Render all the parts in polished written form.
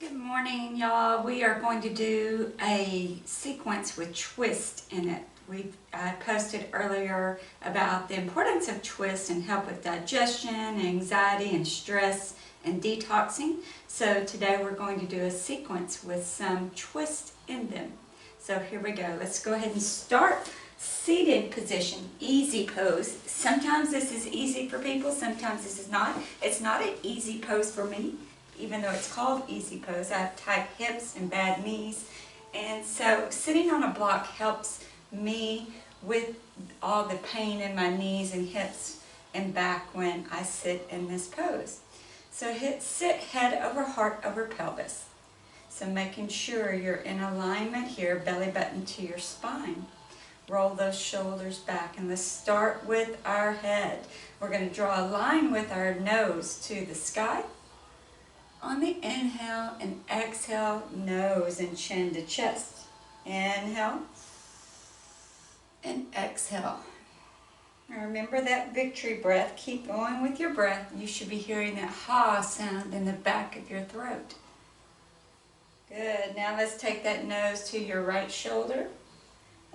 Good morning, y'all. We are going to do a sequence with twist in it. I posted earlier about the importance of twist and help with digestion, anxiety, and stress and detoxing. So today we're going to do a sequence with some twist in them. So here we go. Let's go ahead and start. Seated position, easy pose. Sometimes this is easy for people, sometimes this is not. It's not an easy pose for me, even though it's called easy pose. I have tight hips and bad knees, and so sitting on a block helps me with all the pain in my knees and hips and back when I sit in this pose. So sit head over heart over pelvis. So making sure you're in alignment here, belly button to your spine. Roll those shoulders back, and let's start with our head. We're going to draw a line with our nose to the sky. On the inhale and exhale, nose and chin to chest. Inhale and exhale. Now remember that victory breath. Keep going with your breath. You should be hearing that ha sound in the back of your throat. Good. Now let's take that nose to your right shoulder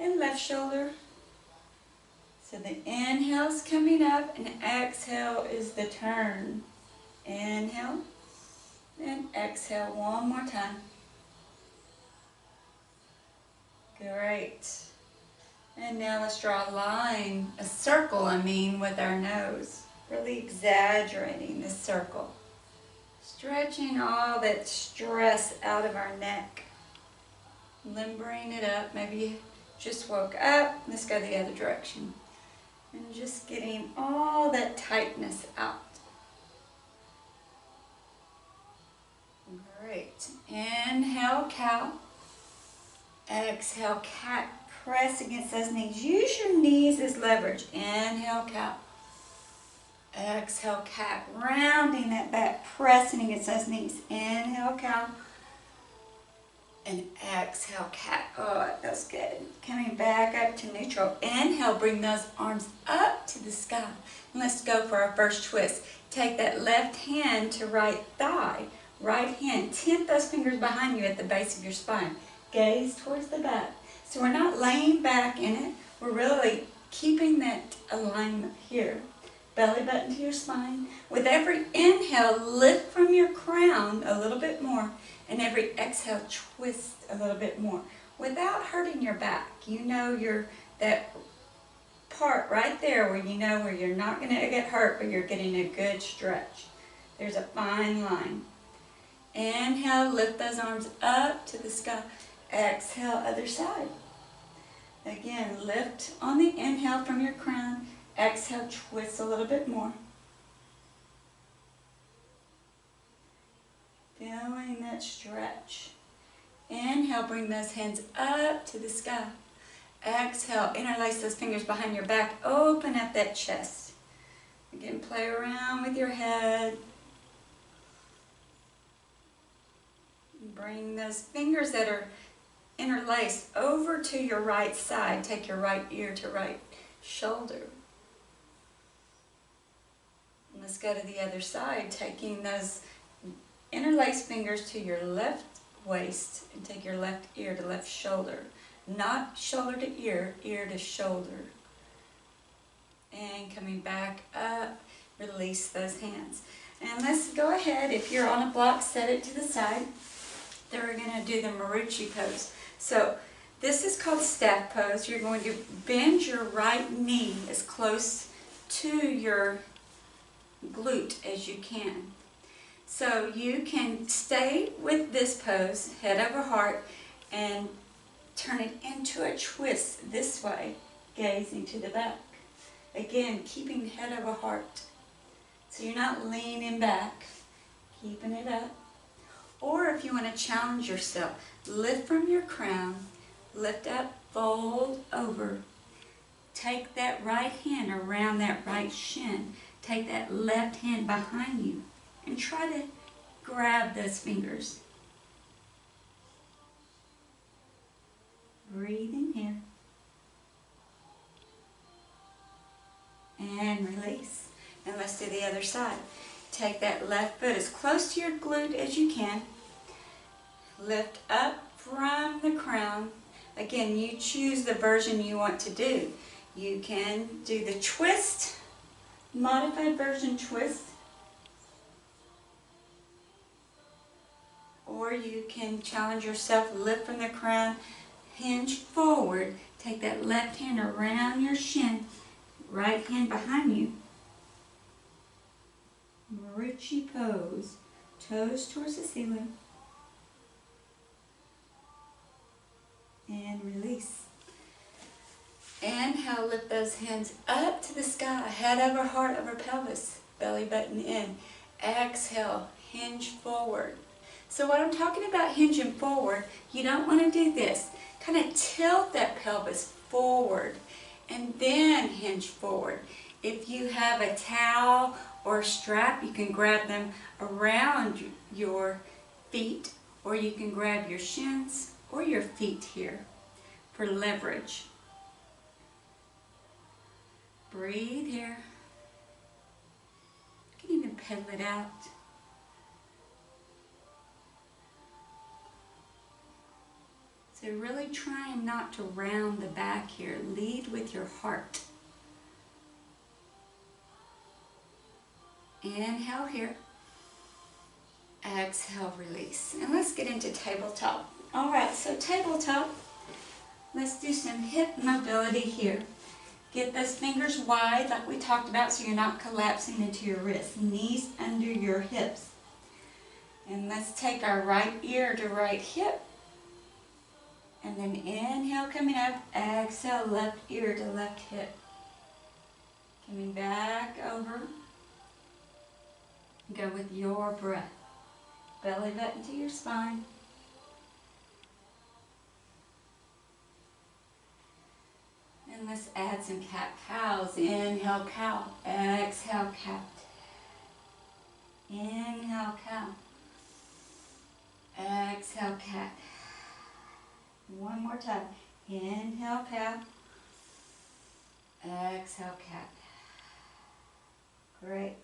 and left shoulder. So the inhale's coming up and exhale is the turn. Inhale and exhale one more time. Great. And now let's draw a line, a circle with our nose. Really exaggerating this circle. Stretching all that stress out of our neck. Limbering it up. Maybe you just woke up. Let's go the other direction. And just getting all that tightness out. Great. Inhale, cow. Exhale, cat. Press against those knees. Use your knees as leverage. Inhale, cow. Exhale, cat. Rounding that back, pressing against those knees. Inhale, cow. And exhale, cat. Oh, that feels good. Coming back up to neutral. Inhale, bring those arms up to the sky. And let's go for our first twist. Take that left hand to right thigh. Right hand. Tip those fingers behind you at the base of your spine. Gaze towards the back. So we're not laying back in it. We're really keeping that alignment here. Belly button to your spine. With every inhale, lift from your crown a little bit more. And every exhale, twist a little bit more without hurting your back. You know that part right there where you know where you're not going to get hurt, but you're getting a good stretch. There's a fine line. Inhale, lift those arms up to the sky. Exhale, other side. Again, lift on the inhale from your crown. Exhale, twist a little bit more. Feeling that stretch. Inhale, bring those hands up to the sky. Exhale, interlace those fingers behind your back. Open up that chest. Again, play around with your head. Bring those fingers that are interlaced over to your right side. Take your right ear to right shoulder. And let's go to the other side, taking those interlace fingers to your left waist and take your left ear to left shoulder. Not shoulder to ear, ear to shoulder. And coming back up, release those hands. And let's go ahead, if you're on a block, set it to the side. Then we're going to do the Marucci pose. So this is called staff pose. You're going to bend your right knee as close to your glute as you can. So you can stay with this pose, head over heart, and turn it into a twist this way, gazing to the back. Again, keeping head over heart. So you're not leaning back, keeping it up. Or if you want to challenge yourself, lift from your crown, lift up, fold over. Take that right hand around that right shin. Take that left hand behind you and try to grab those fingers. Breathe in here. And release. And let's do the other side. Take that left foot as close to your glute as you can. Lift up from the crown. Again, you choose the version you want to do. You can do the twist, modified version twist, or you can challenge yourself, lift from the crown, hinge forward, take that left hand around your shin, right hand behind you. Marichi pose, toes towards the ceiling, and release. Inhale, lift those hands up to the sky, head over heart over pelvis, belly button in. Exhale, hinge forward. So what I'm talking about hinging forward, you don't want to do this. Kind of tilt that pelvis forward and then hinge forward. If you have a towel or a strap, you can grab them around your feet, or you can grab your shins or your feet here for leverage. Breathe here. You can even pedal it out. So really trying not to round the back here. Lead with your heart. Inhale here. Exhale, release. And let's get into tabletop. All right, so tabletop. Let's do some hip mobility here. Get those fingers wide like we talked about so you're not collapsing into your wrists. Knees under your hips. And let's take our right ear to right hip. And then inhale, coming up. Exhale, left ear to left hip. Coming back over. Go with your breath. Belly button to your spine. And let's add some cat-cows. Inhale, cow. Exhale, cat. Inhale, cow. Exhale, cat. One more time. Inhale, cow. Exhale, cat. Great.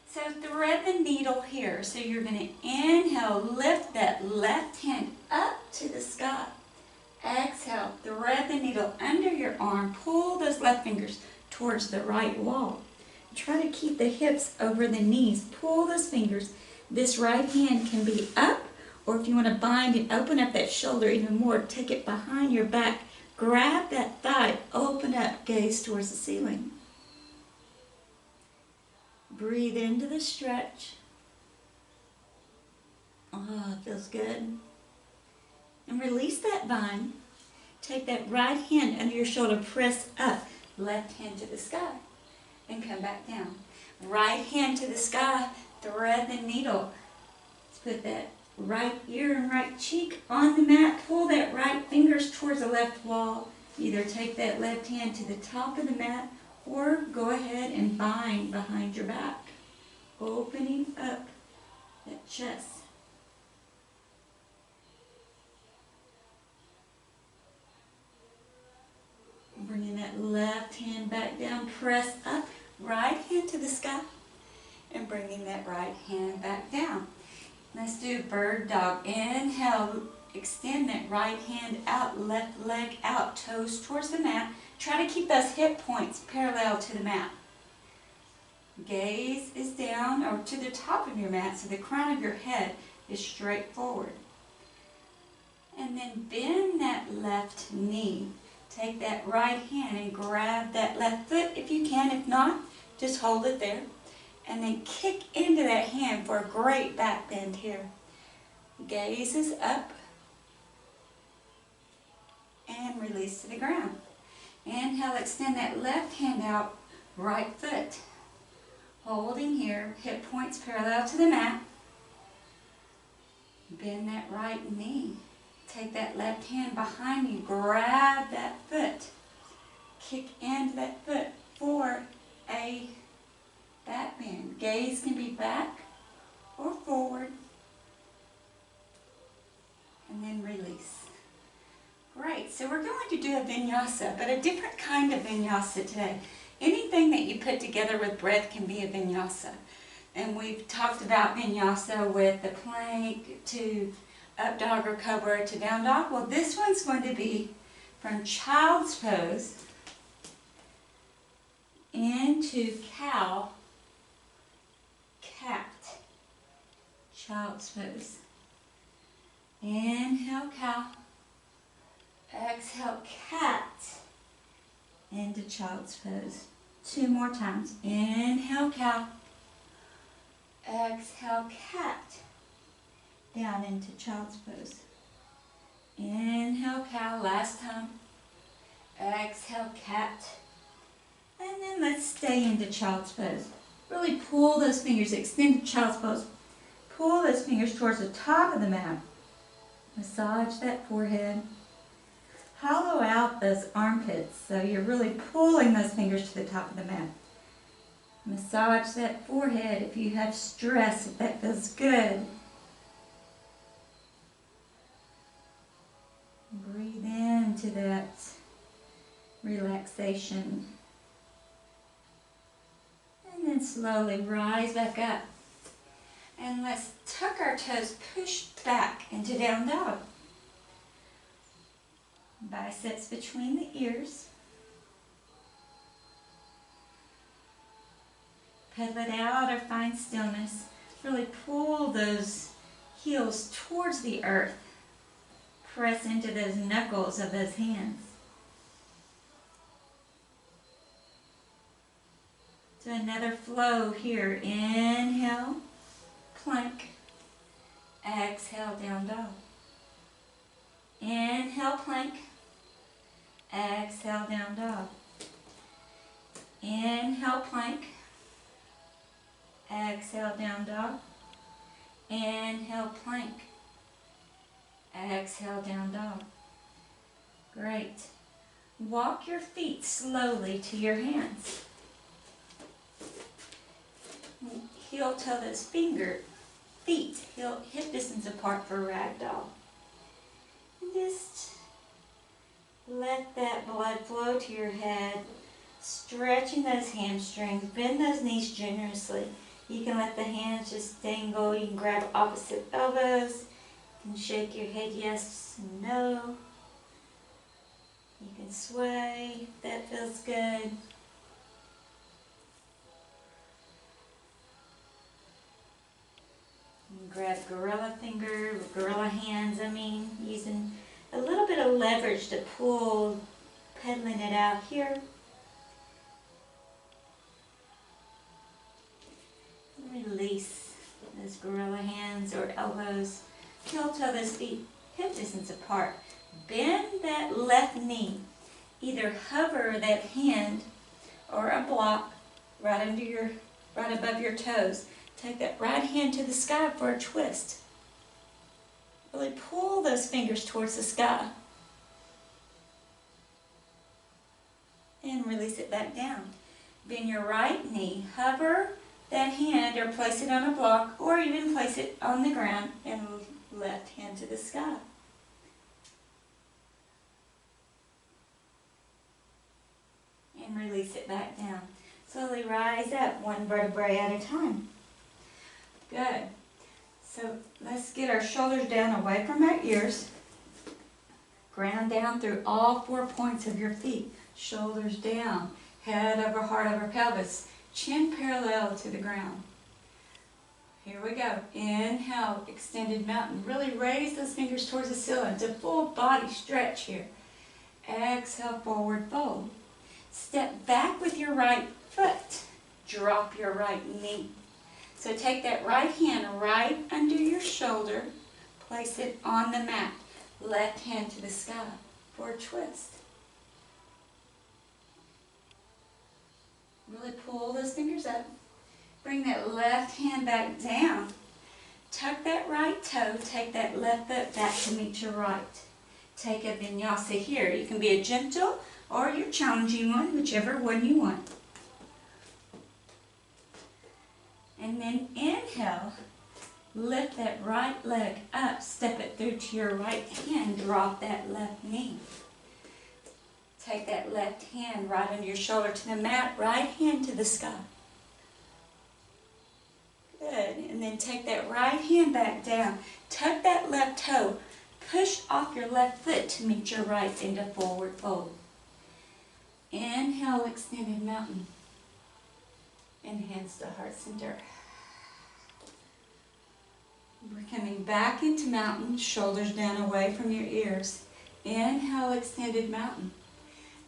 So thread the needle here. So you're going to inhale, lift that left hand up to the sky. Exhale, thread the needle under your arm. Pull those left fingers towards the right wall. Try to keep the hips over the knees. Pull those fingers. This right hand can be up, or if you want to bind and open up that shoulder even more, take it behind your back. Grab that thigh, open up, gaze towards the ceiling. Breathe into the stretch. Oh, it feels good. And release that bind. Take that right hand under your shoulder, press up. Left hand to the sky. And come back down. Right hand to the sky, thread the needle. Let's put that right ear and right cheek on the mat. Pull that right fingers towards the left wall. Either take that left hand to the top of the mat or go ahead and bind behind your back. Opening up that chest. Bringing that left hand back down, press up, right hand to the sky, and bringing that right hand back down. Let's do bird dog. Inhale, extend that right hand out, left leg out, toes towards the mat. Try to keep those hip points parallel to the mat. Gaze is down or to the top of your mat, so the crown of your head is straight forward. And then bend that left knee. Take that right hand and grab that left foot if you can. If not, just hold it there. And then kick into that hand for a great back bend here. Gaze is up. And release to the ground. Inhale, extend that left hand out, right foot. Holding here, hip points parallel to the mat. Bend that right knee. Take that left hand behind you, grab that foot. Kick into that foot for a back bend. Gaze can be back or forward. And then release. Great, so we're going to do a vinyasa, but a different kind of vinyasa today. Anything that you put together with breath can be a vinyasa. And we've talked about vinyasa with the plank to up dog or cobra to down dog. Well, this one's going to be from child's pose into cow, cat, child's pose. Inhale, cow. Exhale, cat, into child's pose. 2 more times. Inhale, cow. Exhale, cat, down into child's pose. Inhale, cow, last time. Exhale, cat. And then let's stay into child's pose. Really pull those fingers, extend to child's pose. Pull those fingers towards the top of the mat. Massage that forehead. Hollow out those armpits, so you're really pulling those fingers to the top of the mat. Massage that forehead if you have stress, if that feels good. Breathe into that relaxation. And then slowly rise back up. And let's tuck our toes, push back into down dog. Biceps between the ears. Pedal it out or find stillness. Really pull those heels towards the earth. Press into those knuckles of those hands. To another flow here. Inhale, plank. Exhale, down dog. Inhale, plank. Exhale, down dog. Inhale, plank. Exhale, down dog. Inhale, plank. Exhale, down dog. Great. Walk your feet slowly to your hands. Heel toe those feet, hip distance apart for ragdoll. Just let that blood flow to your head, stretching those hamstrings, bend those knees generously. You can let the hands just dangle, you can grab opposite elbows, you can shake your head yes and no. You can sway if that feels good. You can grab gorilla hands, using a little bit of leverage to pull, pedaling it out here. Release those gorilla hands or elbows. Heel toe those feet hip distance apart. Bend that left knee. Either hover that hand or a block right above your toes. Take that right hand to the sky for a twist. Really pull those fingers towards the sky. And release it back down. Bend your right knee. Hover that hand or place it on a block or even place it on the ground and left hand to the sky. And release it back down. Slowly rise up one vertebrae at a time. Good. So let's get our shoulders down away from our ears. Ground down through all 4 points of your feet. Shoulders down, head over heart over pelvis. Chin parallel to the ground. Here we go. Inhale, extended mountain. Really raise those fingers towards the ceiling. It's a full body stretch here. Exhale, forward fold. Step back with your right foot. Drop your right knee. So take that right hand right under your shoulder. Place it on the mat. Left hand to the sky for a twist. Really pull those fingers up. Bring that left hand back down. Tuck that right toe. Take that left foot back to meet your right. Take a vinyasa here. You can be a gentle or your challenging one, whichever one you want. And then inhale. Lift that right leg up. Step it through to your right hand. Drop that left knee. Take that left hand right under your shoulder to the mat, right hand to the sky. Good. And then take that right hand back down. Tuck that left toe. Push off your left foot to meet your right into forward fold. Inhale, extended mountain. And hands to heart center. We're coming back into mountain, shoulders down away from your ears. Inhale, extended mountain.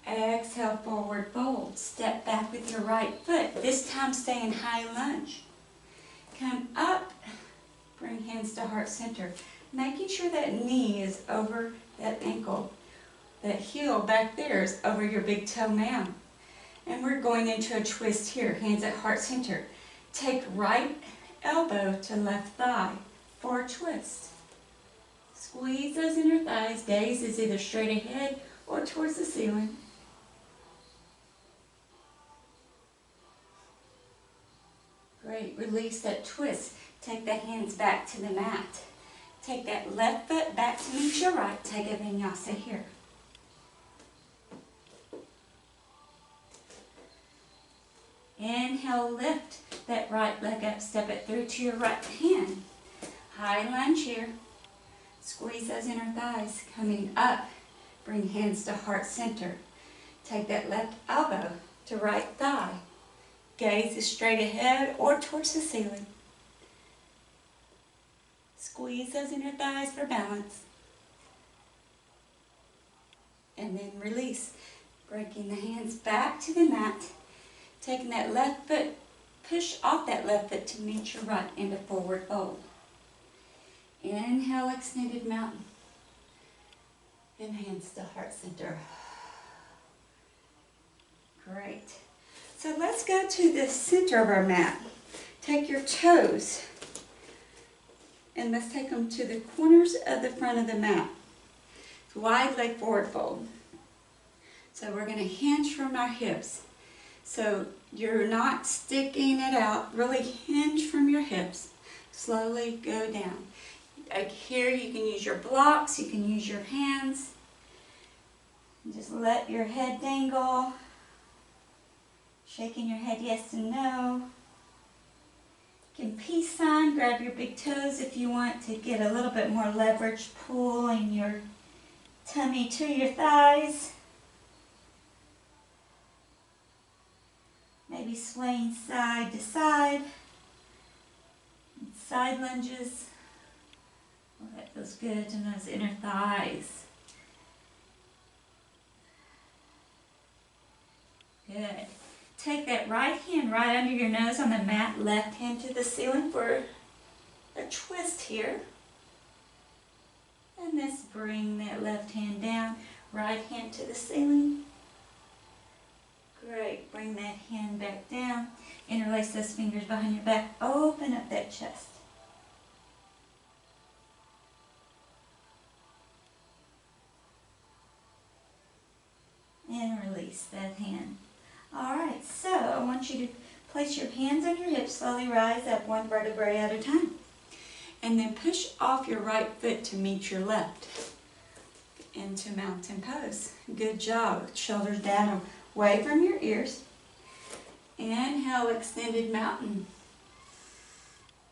Exhale, forward fold. Step back with your right foot. This time stay in high lunge. Come up, bring hands to heart center. Making sure that knee is over that ankle. That heel back there is over your big toe mound. And we're going into a twist here, hands at heart center. Take right elbow to left thigh for a twist. Squeeze those inner thighs. Gaze is either straight ahead or towards the ceiling. Great. Release that twist. Take the hands back to the mat. Take that left foot back to meet your right. Take a vinyasa here. Inhale, lift that right leg up. Step it through to your right hand. High lunge here. Squeeze those inner thighs. Coming up. Bring hands to heart center. Take that left elbow to right thigh. Gaze is straight ahead or towards the ceiling. Squeeze those inner thighs for balance. And then release. Breaking the hands back to the mat. Taking that left foot, push off that left foot to meet your right into forward fold. Inhale, extended mountain. And hands to heart center. Great. So let's go to the center of our mat. Take your toes and let's take them to the corners of the front of the mat. Wide leg forward fold. So we're going to hinge from our hips. So you're not sticking it out. Really hinge from your hips. Slowly go down. Like here you can use your blocks. You can use your hands. Just let your head dangle. Shaking your head yes and no. You can peace sign, grab your big toes if you want to get a little bit more leverage, pulling your tummy to your thighs. Maybe swaying side to side. Side lunges. Oh, that feels good in those inner thighs. Good. Take that right hand right under your nose on the mat, left hand to the ceiling for a twist here. And let's bring that left hand down, right hand to the ceiling. Great. Bring that hand back down. Interlace those fingers behind your back. Open up that chest. And release that hand. Alright, so I want you to place your hands on your hips, slowly rise up one vertebrae at a time. And then push off your right foot to meet your left into mountain pose. Good job. Shoulders down away from your ears. Inhale, extended mountain.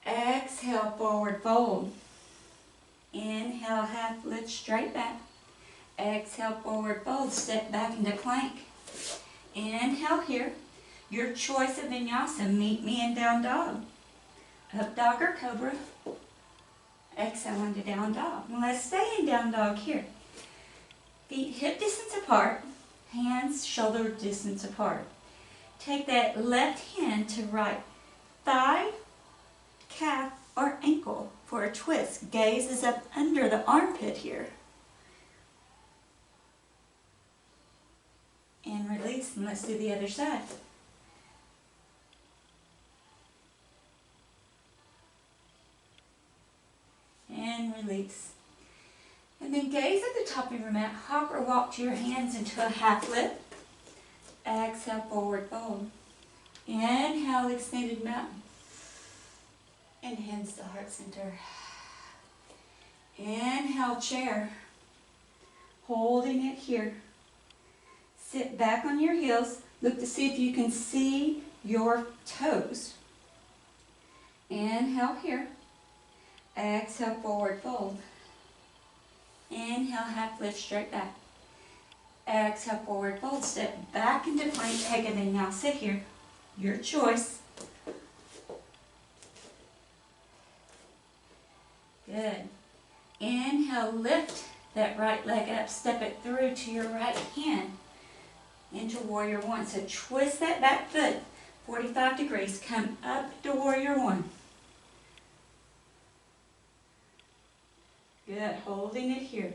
Exhale, forward fold. Inhale, half lift straight back. Exhale, forward fold. Step back into plank. Inhale here. Your choice of vinyasa. Meet me in down dog. Up dog or cobra. Exhale into down dog. And let's stay in down dog here. Feet hip distance apart. Hands shoulder distance apart. Take that left hand to right thigh, calf, or ankle for a twist. Gaze is up under the armpit here. And release, and let's do the other side. And release. And then gaze at the top of your mat. Hop or walk to your hands into a half lift. Exhale, forward fold. Inhale, extended mountain. And hands to heart center. Inhale, chair. Holding it here. Sit back on your heels. Look to see if you can see your toes. Inhale here. Exhale, forward fold. Inhale, half lift, straight back. Exhale, forward fold. Step back into plank, take a vinyasa here. Your choice. Good. Inhale, lift that right leg up, step it through to your right hand into warrior one. So twist that back foot 45 degrees, come up to warrior one. Good, holding it here.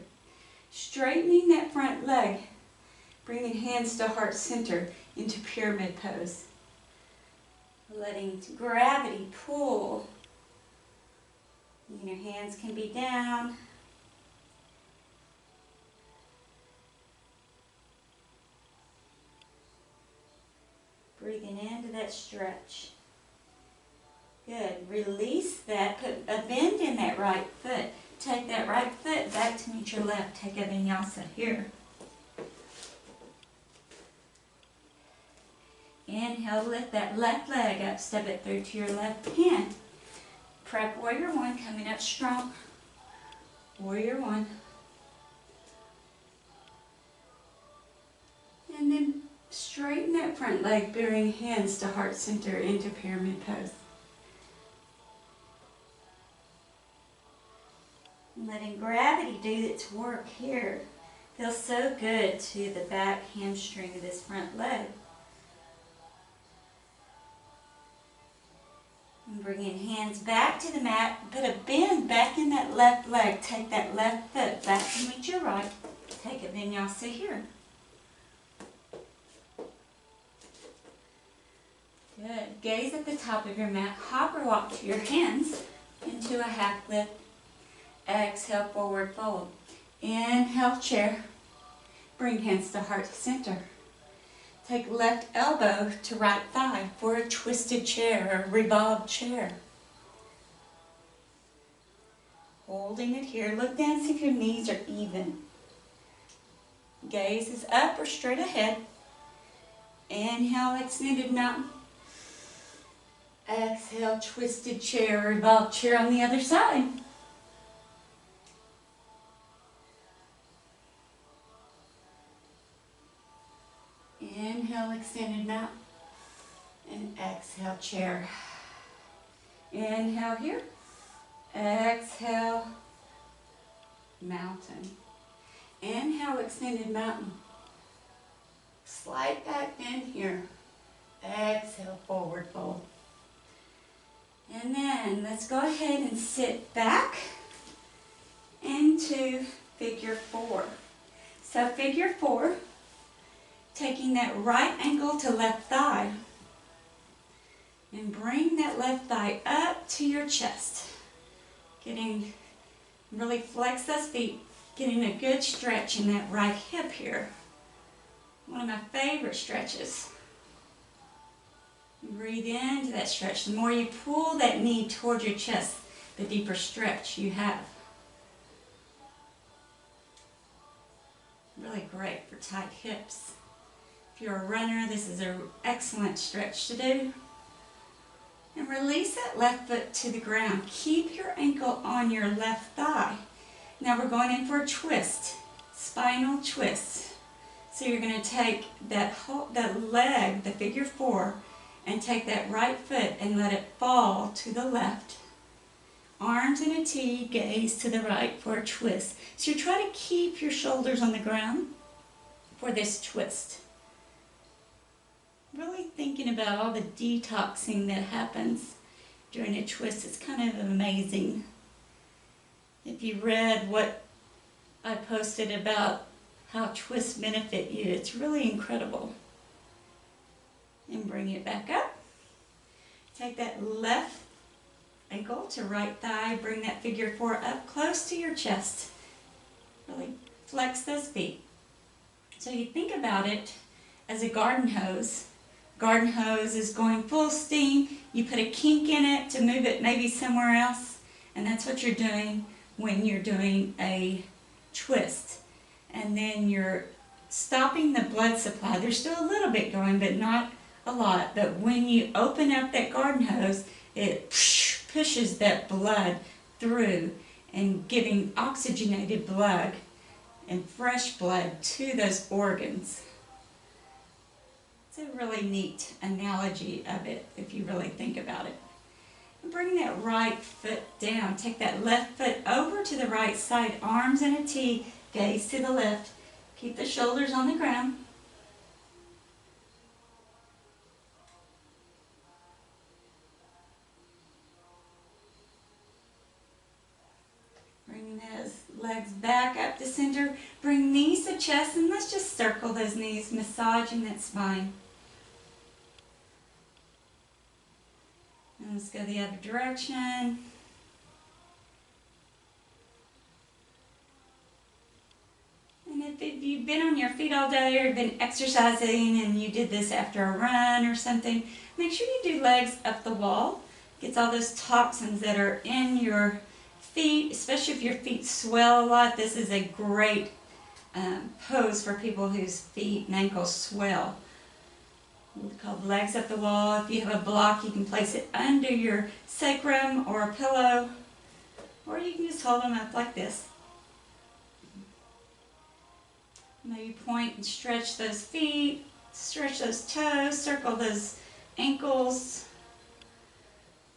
Straightening that front leg, bringing hands to heart center into pyramid pose. Letting gravity pull. And your hands can be down. Breathing into that stretch. Good. Release that. Put a bend in that right foot. Take that right foot back to meet your left. Take a vinyasa here. Inhale, lift that left leg up. Step it through to your left hand. Prep warrior one, coming up strong. Warrior one. And then straighten that front leg, bring hands to heart center into pyramid pose. Letting gravity do its work here. Feels so good to the back hamstring of this front leg. And bringing hands back to the mat. Put a bend back in that left leg. Take that left foot back to meet your right. Take a vinyasa here. Good. Gaze at the top of your mat. Hop or walk to your hands into a half lift. Exhale, forward fold. Inhale, chair. Bring hands to heart center. Take left elbow to right thigh for a twisted chair or revolved chair. Holding it here. Look down, see if your knees are even. Gaze is up or straight ahead. Inhale, extended mountain. Exhale, twisted chair, revolved chair on the other side. Inhale, extended mountain. And exhale, chair. Inhale here. Exhale, mountain. Inhale, extended mountain. Slide back in here. Exhale, forward fold. And then let's go ahead and sit back into figure four. So figure four, taking that right ankle to left thigh and bring that left thigh up to your chest. Really flex those feet, getting a good stretch in that right hip here. One of my favorite stretches. Breathe into that stretch. The more you pull that knee toward your chest, the deeper stretch you have. Really great for tight hips. If you're a runner, this is an excellent stretch to do. And release that left foot to the ground. Keep your ankle on your left thigh. Now we're going in for a twist, spinal twist. So you're going to take that leg, the figure four, and take that right foot and let it fall to the left. Arms in a T, gaze to the right for a twist. So you try to keep your shoulders on the ground for this twist. Really thinking about all the detoxing that happens during a twist. It's kind of amazing. If you read what I posted about how twists benefit you, it's really incredible. And bring it back up. Take that left ankle to right thigh. Bring that figure four up close to your chest. Really flex those feet. So you think about it as a garden hose. Garden hose is going full steam. You put a kink in it to move it maybe somewhere else. And that's what you're doing when you're doing a twist. And then you're stopping the blood supply. There's still a little bit going, but not a lot. But when you open up that garden hose, it pushes that blood through and giving oxygenated blood and fresh blood to those organs. It's a really neat analogy of it if you really think about it. Bring that right foot down. Take that left foot over to the right side, arms in a T, gaze to the left. Keep the shoulders on the ground. Bring those legs back up to center. Bring knees to chest, and let's just circle those knees, massaging that spine. And let's go the other direction. And if you've been on your feet all day or been exercising and you did this after a run or something, make sure you do legs up the wall. Gets all those toxins that are in your feet, especially if your feet swell a lot. This is a great pose for people whose feet and ankles swell. It's called legs up the wall. If you have a block, you can place it under your sacrum or a pillow, or you can just hold them up like this. Maybe point and stretch those feet, stretch those toes, circle those ankles.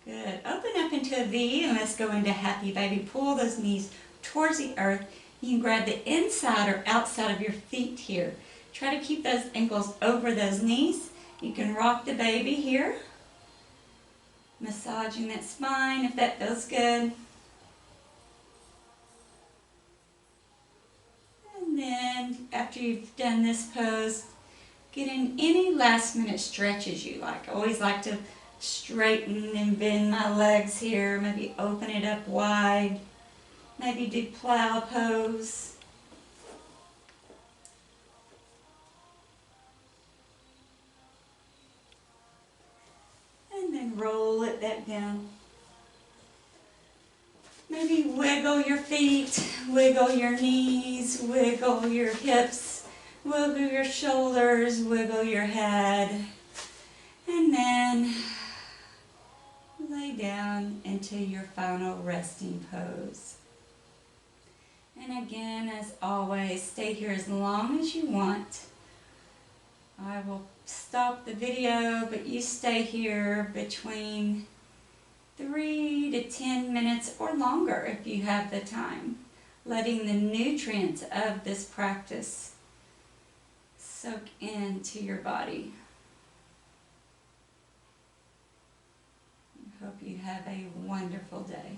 Good. Open up into a V, and let's go into happy baby. Pull those knees towards the earth. You can grab the inside or outside of your feet here. Try to keep those ankles over those knees. You can rock the baby here, massaging that spine if that feels good. And then after you've done this pose, get in any last minute stretches you like. I always like to straighten and bend my legs here, maybe open it up wide, maybe do plow pose. And then roll it back down. Maybe wiggle your feet, wiggle your knees, wiggle your hips, wiggle your shoulders, wiggle your head, and then lay down into your final resting pose. And again, as always, stay here as long as you want. I will stop the video, but you stay here between 3 to 10 minutes or longer if you have the time, letting the nutrients of this practice soak into your body. I hope you have a wonderful day.